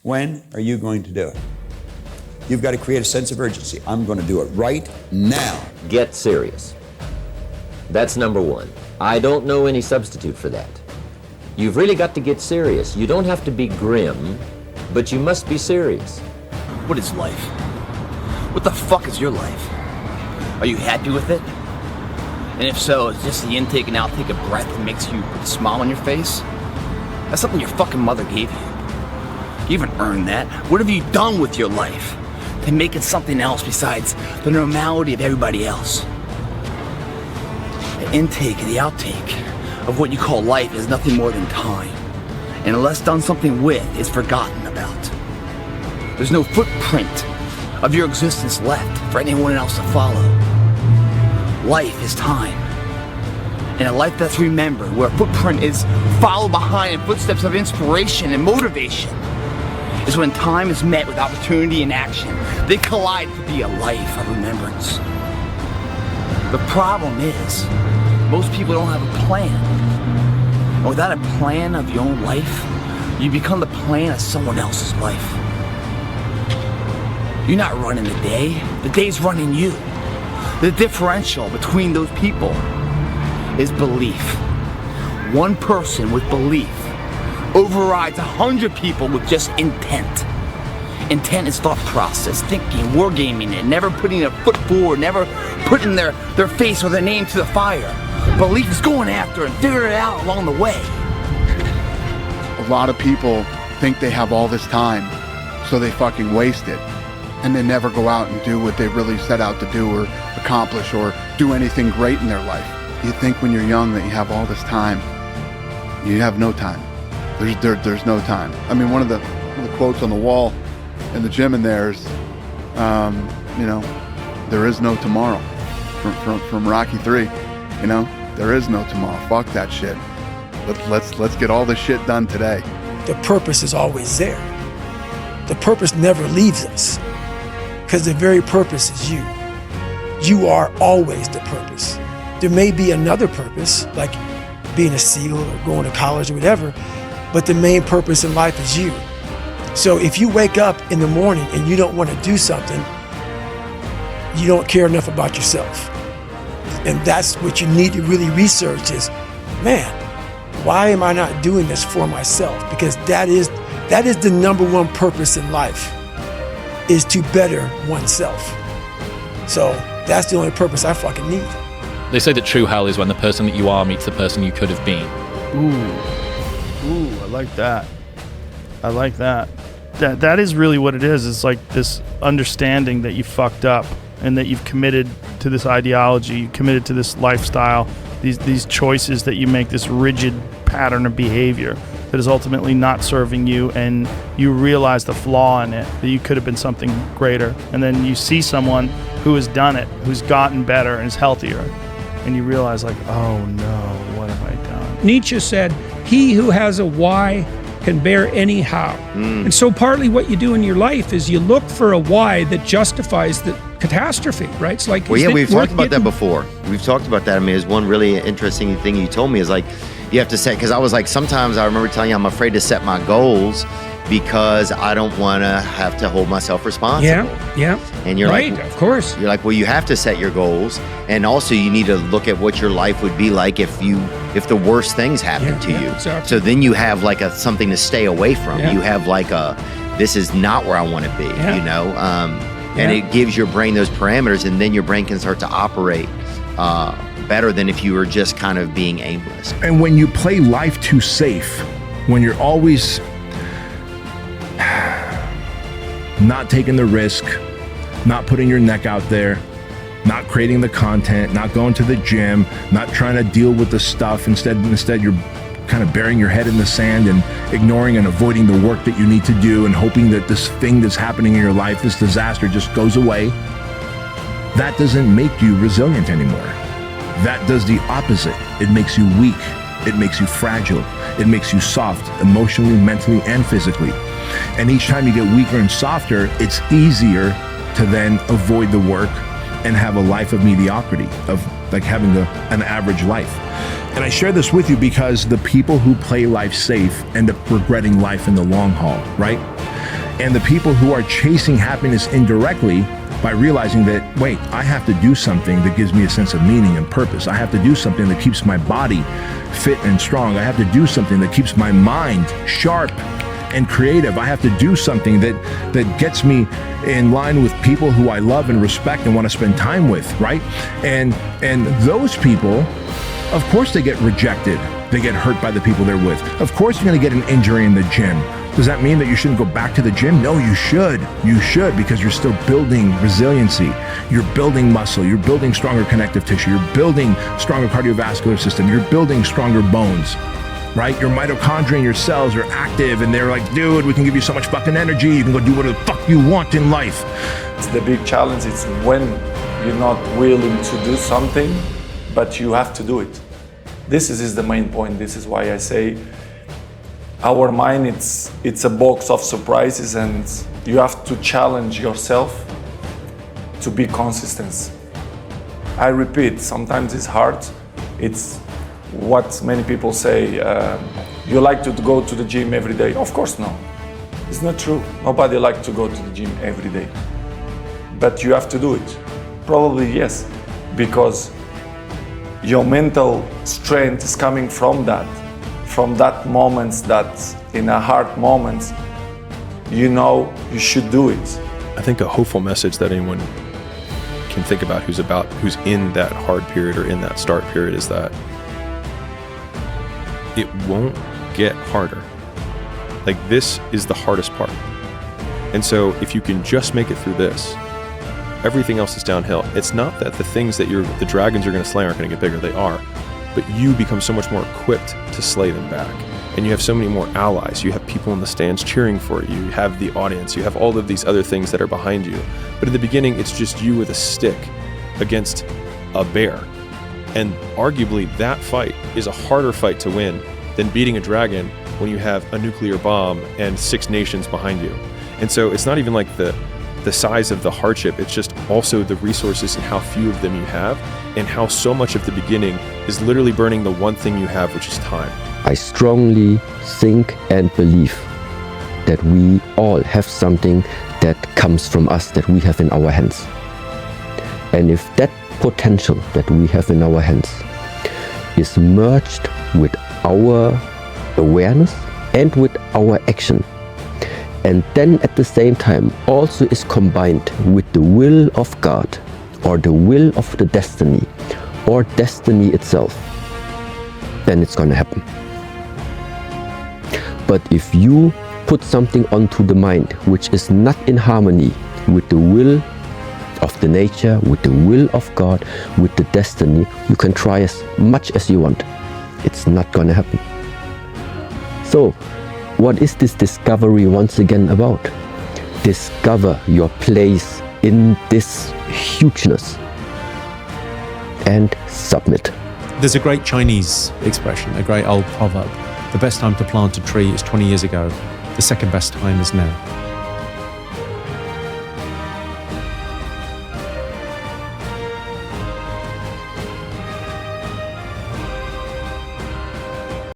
When are you going to do it? You've got to create a sense of urgency. I'm going to do it right now. Get serious. That's number one. I don't know any substitute for that. You've really got to get serious. You don't have to be grim, but you must be serious. What is life? What the fuck is your life? Are you happy with it? And if so, is just the intake and outtake of breath that makes you put a smile on your face? That's something your fucking mother gave you. You haven't earned that. What have you done with your life to make it something else besides the normality of everybody else? The intake and the outtake of what you call life is nothing more than time. And unless done something with, it's forgotten about. There's no footprint of your existence left for anyone else to follow. Life is time. And a life that's remembered, where a footprint is followed behind in footsteps of inspiration and motivation, is when time is met with opportunity and action. They collide to be a life of remembrance. The problem is, most people don't have a plan. And without a plan of your own life, you become the plan of someone else's life. You're not running the day's running you. The differential between those people is belief. One person with belief overrides 100 people with just intent. Intent is thought process, thinking, wargaming it, never putting a foot forward, never putting their face or their name to the fire. Belief is going after and figuring it out along the way. A lot of people think they have all this time, so they fucking waste it. And they never go out and do what they really set out to do or accomplish or do anything great in their life. You think when you're young that you have all this time. You have no time. There's no time. I mean, one of the quotes on the wall in the gym in there is, there is no tomorrow, from Rocky 3. There is no tomorrow. Fuck that shit. Let's get all this shit done today. The purpose is always there. The purpose never leaves us, because the very purpose is you. You are always the purpose. There may be another purpose, like being a SEAL or going to college or whatever, but the main purpose in life is you. So if you wake up in the morning and you don't want to do something, you don't care enough about yourself. And that's what you need to really research is, man, why am I not doing this for myself? Because that is the number one purpose in life, is to better oneself. So that's the only purpose I fucking need. They say that true hell is when the person that you are meets the person you could have been. Ooh, I like that. I like that. That is really what it is. It's like this understanding that you fucked up and that you've committed to this ideology, you committed to this lifestyle, these choices that you make, this rigid pattern of behavior that is ultimately not serving you, and you realize the flaw in it, that you could have been something greater. And then you see someone who has done it, who's gotten better and is healthier, and you realize like, oh no, what have I done? Nietzsche said, he who has a why can bear any how. And so partly what you do in your life is you look for a why that justifies the catastrophe, right? It's like, well, yeah, we've talked about that before. We've talked about that. I mean, there's one really interesting thing you told me is like, you have to set, because I was like, sometimes I remember telling you I'm afraid to set my goals because I don't want to have to hold myself responsible. Yeah. And you're right, like, of course. You're like, well, you have to set your goals, and also you need to look at what your life would be like if the worst things happen to you. Exactly. So then you have like something to stay away from. Yeah. You have like this is not where I want to be. And it gives your brain those parameters, and then your brain can start to operate better than if you were just kind of being aimless. And when you play life too safe, when you're always not taking the risk, not putting your neck out there, not creating the content, not going to the gym, not trying to deal with the stuff, instead you're kind of burying your head in the sand and ignoring and avoiding the work that you need to do and hoping that this thing that's happening in your life, this disaster, just goes away. That doesn't make you resilient anymore. That does the opposite. It makes you weak. It makes you fragile. It makes you soft, emotionally, mentally, and physically. And each time you get weaker and softer, it's easier to then avoid the work and have a life of mediocrity, of like having an average life. And I share this with you because the people who play life safe end up regretting life in the long haul, right? And the people who are chasing happiness indirectly by realizing that, wait, I have to do something that gives me a sense of meaning and purpose. I have to do something that keeps my body fit and strong. I have to do something that keeps my mind sharp and creative. I have to do something that gets me in line with people who I love and respect and want to spend time with, right? And those people, of course they get rejected. They get hurt by the people they're with. Of course you're going to get an injury in the gym. Does that mean that you shouldn't go back to the gym? No, you should. You should, because you're still building resiliency. You're building muscle. You're building stronger connective tissue. You're building stronger cardiovascular system. You're building stronger bones, right? Your mitochondria and your cells are active, and they're like, dude, we can give you so much fucking energy. You can go do whatever the fuck you want in life. It's the big challenge. It's when you're not willing to do something, but you have to do it. This is the main point. This is why I say our mind, it's a box of surprises, and you have to challenge yourself to be consistent. I repeat, sometimes it's hard. It's what many people say, you like to go to the gym every day. Of course no, it's not true. Nobody likes to go to the gym every day. But you have to do it. Probably yes, because your mental strength is coming from that moments that in a hard moments, you know you should do it. I think a hopeful message that anyone can think about who's in that hard period or in that start period is that it won't get harder. Like, this is the hardest part. And so if you can just make it through this, everything else is downhill. It's not that the things that the dragons you're going to slay aren't going to get bigger. They are. But you become so much more equipped to slay them back. And you have so many more allies. You have people in the stands cheering for you. You have the audience. You have all of these other things that are behind you. But in the beginning, it's just you with a stick against a bear. And arguably, that fight is a harder fight to win than beating a dragon when you have a nuclear bomb and 6 nations behind you. And so it's not even like the size of the hardship, it's just also the resources and how few of them you have, and how so much of the beginning is literally burning the one thing you have, which is time. I strongly think and believe that we all have something that comes from us, that we have in our hands. And if that potential that we have in our hands is merged with our awareness and with our action, and then at the same time also is combined with the will of God, or the will of the destiny, or destiny itself, then it's going to happen. But if you put something onto the mind which is not in harmony with the will of the nature, with the will of God, with the destiny, you can try as much as you want. It's not going to happen. So, what is this discovery once again about? Discover your place in this hugeness and submit. There's a great Chinese expression, a great old proverb. The best time to plant a tree is 20 years ago. The second best time is now.